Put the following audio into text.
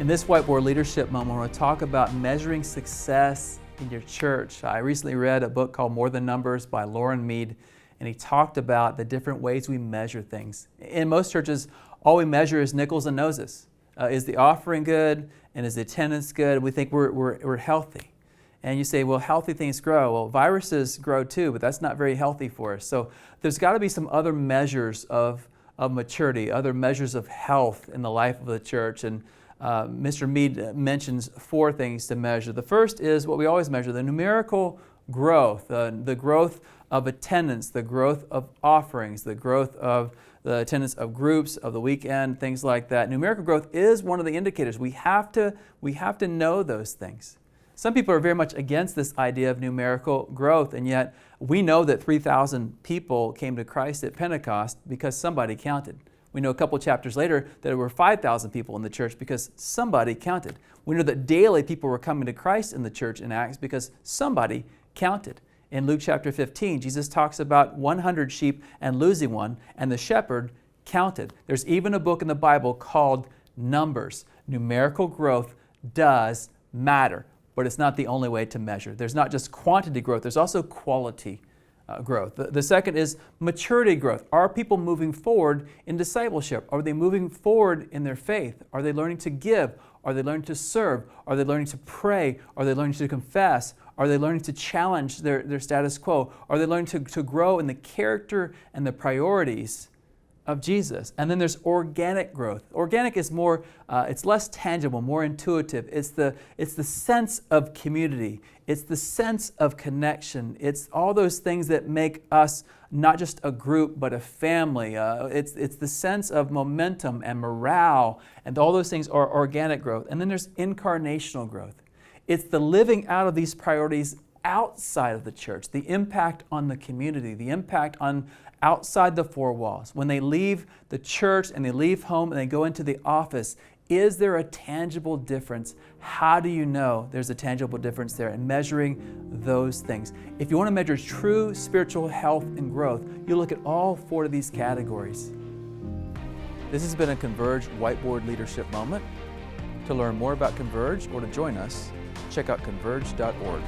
In this Whiteboard Leadership moment, I want to talk about measuring success in your church. I recently read a book called More Than Numbers by Lauren Mead, and he talked about the different ways we measure things. In most churches, all we measure is nickels and noses. Is the offering good? And is the attendance good? We think we're healthy. And you say, well, healthy things grow. Well, viruses grow too, but that's not very healthy for us. So there's got to be some other measures of maturity, other measures of health in the life of the church. And Mr. Mead mentions 4 things to measure. The first is what we always measure, the numerical growth, the growth of attendance, the growth of offerings, the growth of the attendance of groups, of the weekend, things like that. Numerical growth is one of the indicators. We have to know those things. Some people are very much against this idea of numerical growth, and yet we know that 3,000 people came to Christ at Pentecost because somebody counted. We know a couple chapters later that there were 5,000 people in the church because somebody counted. We know that daily people were coming to Christ in the church in Acts because somebody counted. In Luke chapter 15, Jesus talks about 100 sheep and losing one, and the shepherd counted. There's even a book in the Bible called Numbers. Numerical growth does matter, but it's not the only way to measure. There's not just quantity growth, there's also quality growth. The second is maturity growth. Are people moving forward in discipleship? Are they moving forward in their faith? Are they learning to give? Are they learning to serve? Are they learning to pray? Are they learning to confess? Are they learning to challenge their status quo? Are they learning to grow in the character and the priorities of Jesus? And then there's organic growth. Organic is more, it's less tangible, more intuitive. It's the sense of community. It's the sense of connection. It's all those things that make us not just a group, but a family. It's the sense of momentum and morale, and all those things are organic growth. And then there's incarnational growth. It's the living out of these priorities outside of the church, the impact on the community, the impact on outside the 4 walls. When they leave the church and they leave home and they go into the office, is there a tangible difference? How do you know there's a tangible difference there? And measuring those things. If you want to measure true spiritual health and growth, you look at all 4 of these categories. This has been a Converge Whiteboard Leadership Moment. To learn more about Converge or to join us, check out converge.org.